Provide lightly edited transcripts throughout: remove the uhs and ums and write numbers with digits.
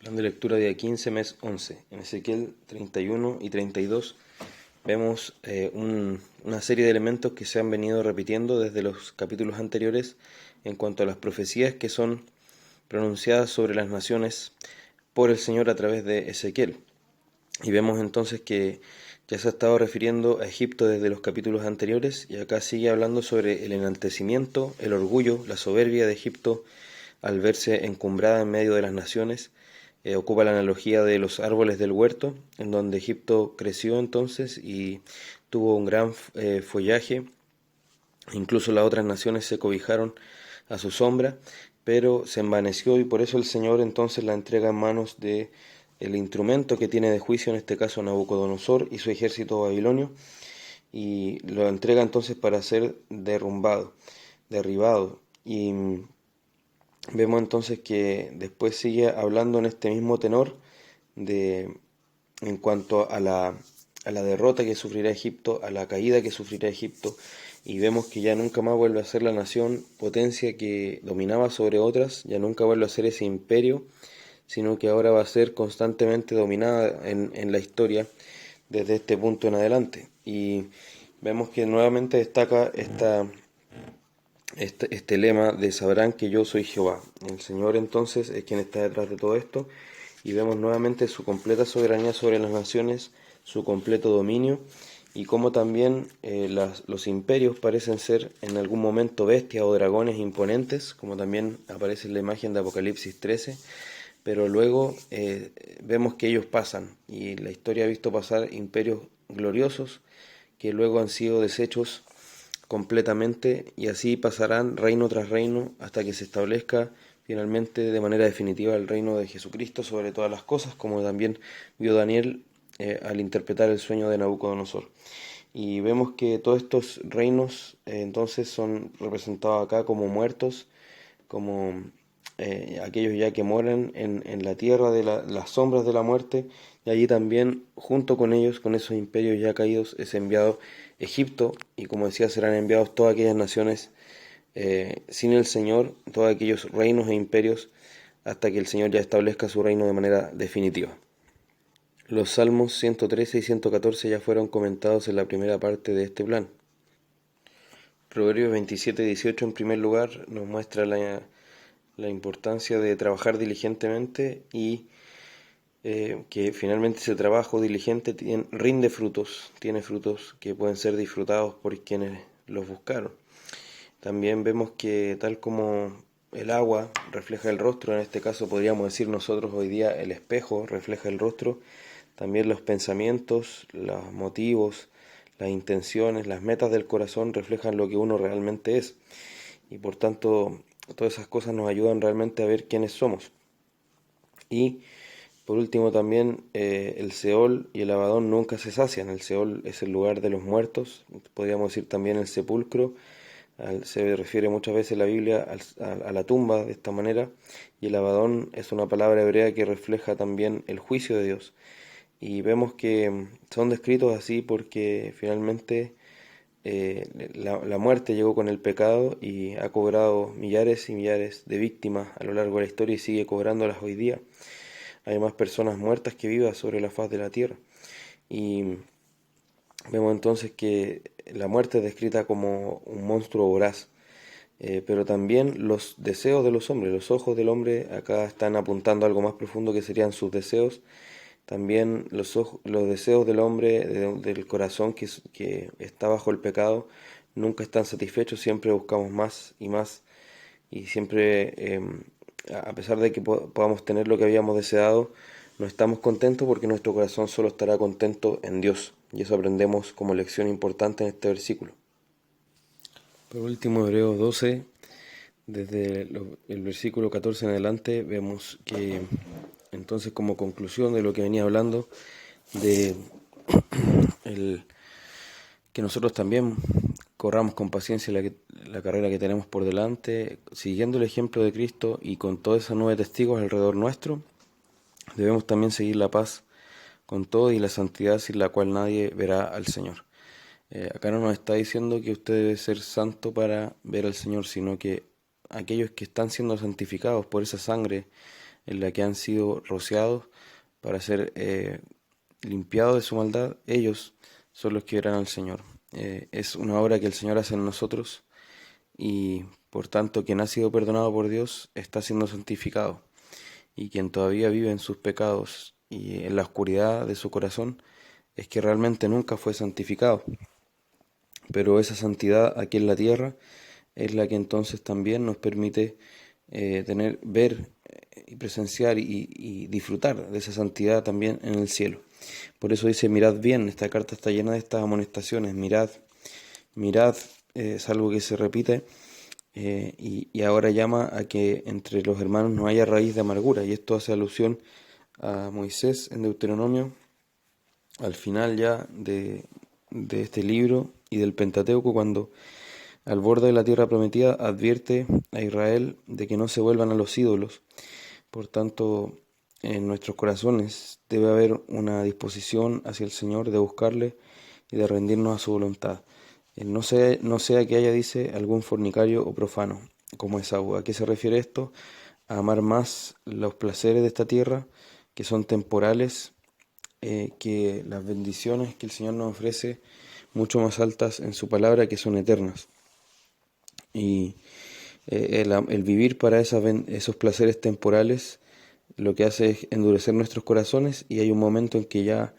Plan de lectura día 15, mes 11. En Ezequiel 31 y 32 vemos una serie de elementos que se han venido repitiendo desde los capítulos anteriores en cuanto a las profecías que son pronunciadas sobre las naciones por el Señor a través de Ezequiel. Y vemos entonces que ya se ha estado refiriendo a Egipto desde los capítulos anteriores y acá sigue hablando sobre el enaltecimiento, el orgullo, la soberbia de Egipto al verse encumbrada en medio de las naciones. Ocupa la analogía de los árboles del huerto, en donde Egipto creció entonces y tuvo un gran follaje. Incluso las otras naciones se cobijaron a su sombra, pero se envaneció y por eso el Señor entonces la entrega en manos de el instrumento que tiene de juicio, en este caso Nabucodonosor y su ejército babilonio, y lo entrega entonces para ser derribado. Y vemos entonces que después sigue hablando en este mismo tenor en cuanto a la derrota que sufrirá Egipto, a la caída que sufrirá Egipto, y vemos que ya nunca más vuelve a ser la nación potencia que dominaba sobre otras, ya nunca vuelve a ser ese imperio, sino que ahora va a ser constantemente dominada en la historia desde este punto en adelante. Y vemos que nuevamente destaca este lema de sabrán que yo soy Jehová. El Señor entonces es quien está detrás de todo esto y vemos nuevamente su completa soberanía sobre las naciones, su completo dominio y cómo también los imperios parecen ser en algún momento bestias o dragones imponentes, como también aparece en la imagen de Apocalipsis 13, pero luego vemos que ellos pasan y la historia ha visto pasar imperios gloriosos que luego han sido deshechos completamente y así pasarán reino tras reino hasta que se establezca finalmente de manera definitiva el reino de Jesucristo sobre todas las cosas, como también vio Daniel al interpretar el sueño de Nabucodonosor. Y vemos que todos estos reinos entonces son representados acá como muertos, como aquellos ya que moran en la tierra de las sombras de la muerte, y allí también, junto con ellos, con esos imperios ya caídos, es enviado Egipto, y como decía, serán enviados todas aquellas naciones sin el Señor, todos aquellos reinos e imperios, hasta que el Señor ya establezca su reino de manera definitiva. Los Salmos 113 y 114 ya fueron comentados en la primera parte de este plan. Proverbios 27-18 en primer lugar nos muestra la importancia de trabajar diligentemente y que finalmente ese trabajo diligente rinde frutos, tiene frutos que pueden ser disfrutados por quienes los buscaron. También vemos que tal como el agua refleja el rostro, en este caso podríamos decir nosotros hoy día el espejo refleja el rostro, también los pensamientos, los motivos, las intenciones, las metas del corazón reflejan lo que uno realmente es. Y por tanto, todas esas cosas nos ayudan realmente a ver quiénes somos. Y por último también el Seol y el Abadón nunca se sacian. El Seol es el lugar de los muertos, podríamos decir también el sepulcro. Se refiere muchas veces la Biblia a la tumba de esta manera. Y el Abadón es una palabra hebrea que refleja también el juicio de Dios. Y vemos que son descritos así porque finalmente la muerte llegó con el pecado y ha cobrado millares y millares de víctimas a lo largo de la historia y sigue cobrándolas hoy día. Hay más personas muertas que vivas sobre la faz de la tierra. Y vemos entonces que la muerte es descrita como un monstruo voraz. Pero también los deseos de los hombres, los ojos del hombre acá están apuntando a algo más profundo que serían sus deseos. También los deseos del hombre, del corazón que está bajo el pecado, nunca están satisfechos, siempre buscamos más y siempre, a pesar de que podamos tener lo que habíamos deseado, no estamos contentos porque nuestro corazón solo estará contento en Dios. Y eso aprendemos como lección importante en este versículo. Por último, Hebreos 12, desde el versículo 14 en adelante, vemos que entonces como conclusión de lo que venía hablando, de que nosotros también corramos con paciencia la carrera que tenemos por delante, siguiendo el ejemplo de Cristo y con todos esos 9 testigos alrededor nuestro, debemos también seguir la paz con todo y la santidad sin la cual nadie verá al Señor. Acá no nos está diciendo que usted debe ser santo para ver al Señor, sino que aquellos que están siendo santificados por esa sangre en la que han sido rociados para ser limpiados de su maldad, ellos son los que verán al Señor. Es una obra que el Señor hace en nosotros y por tanto quien ha sido perdonado por Dios está siendo santificado, y quien todavía vive en sus pecados y en la oscuridad de su corazón es que realmente nunca fue santificado. Pero esa santidad aquí en la tierra es la que entonces también nos permite ver y presenciar y disfrutar de esa santidad también en el cielo. Por eso dice, mirad bien, esta carta está llena de estas amonestaciones, mirad, mirad, es algo que se repite, y ahora llama a que entre los hermanos no haya raíz de amargura, y esto hace alusión a Moisés en Deuteronomio, al final ya de este libro y del Pentateuco, cuando al borde de la tierra prometida advierte a Israel de que no se vuelvan a los ídolos. Por tanto, en nuestros corazones debe haber una disposición hacia el Señor de buscarle y de rendirnos a su voluntad. No sea que haya, dice, algún fornicario o profano, como Esaú. ¿A qué se refiere esto? A amar más los placeres de esta tierra, que son temporales, que las bendiciones que el Señor nos ofrece, mucho más altas en su palabra, que son eternas. Y el vivir para esos placeres temporales lo que hace es endurecer nuestros corazones, y hay un momento en que ya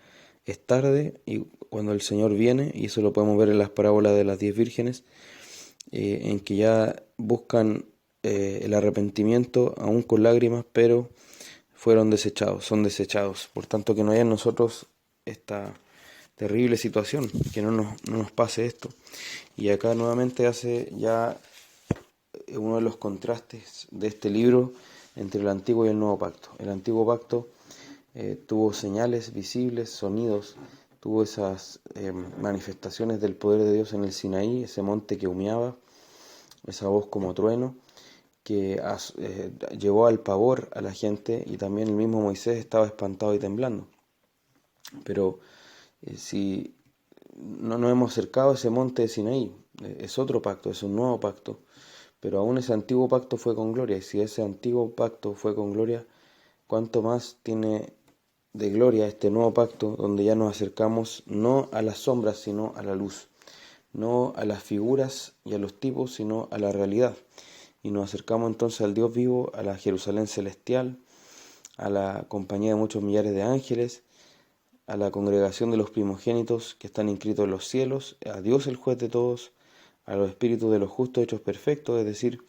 es tarde, y cuando el Señor viene, y eso lo podemos ver en las parábolas de las 10 vírgenes, en que ya buscan el arrepentimiento aún con lágrimas, pero fueron desechados, son desechados. Por tanto, que no haya en nosotros esta terrible situación, que no nos pase esto. Y acá nuevamente hace ya uno de los contrastes de este libro entre el Antiguo y el Nuevo Pacto. El Antiguo Pacto tuvo señales visibles, sonidos, tuvo esas manifestaciones del poder de Dios en el Sinaí, ese monte que humeaba, esa voz como trueno, que llevó al pavor a la gente, y también el mismo Moisés estaba espantado y temblando. Pero si no nos hemos acercado a ese monte de Sinaí, es otro pacto, es un nuevo pacto, pero aún ese antiguo pacto fue con gloria, y si ese antiguo pacto fue con gloria, ¿cuánto más tiene de gloria este nuevo pacto, donde ya nos acercamos no a las sombras, sino a la luz, no a las figuras y a los tipos, sino a la realidad? Y nos acercamos entonces al Dios vivo, a la Jerusalén celestial, a la compañía de muchos millares de ángeles, a la congregación de los primogénitos que están inscritos en los cielos, a Dios el juez de todos, a los espíritus de los justos hechos perfectos, es decir,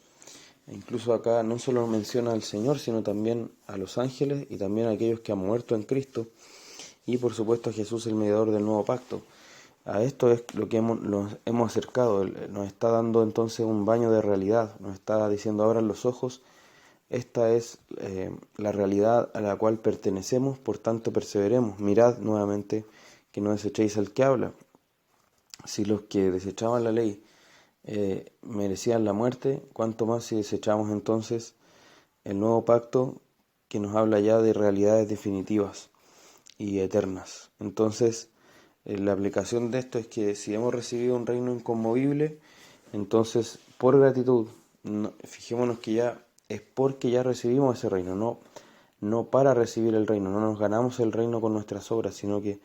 incluso acá no solo menciona al Señor, sino también a los ángeles y también a aquellos que han muerto en Cristo, y por supuesto a Jesús, el mediador del nuevo pacto. A esto es lo que nos hemos acercado. Nos está dando entonces un baño de realidad, nos está diciendo, abran los ojos, esta es la realidad a la cual pertenecemos, por tanto perseveremos. Mirad nuevamente que no desechéis al que habla. Si los que desechaban la ley merecían la muerte, cuánto más si desechamos entonces el nuevo pacto, que nos habla ya de realidades definitivas y eternas. Entonces, la aplicación de esto es que si hemos recibido un reino inconmovible, entonces por gratitud, fijémonos que ya es porque ya recibimos ese reino, no para recibir el reino, no nos ganamos el reino con nuestras obras, sino que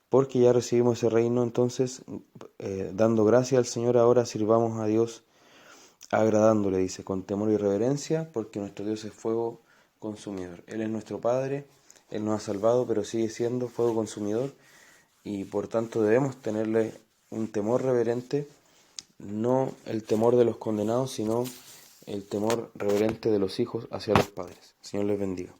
porque ya recibimos ese reino, entonces, dando gracias al Señor, ahora sirvamos a Dios agradándole, dice, con temor y reverencia, porque nuestro Dios es fuego consumidor. Él es nuestro Padre, Él nos ha salvado, pero sigue siendo fuego consumidor, y por tanto debemos tenerle un temor reverente, no el temor de los condenados, sino el temor reverente de los hijos hacia los padres. Señor les bendiga.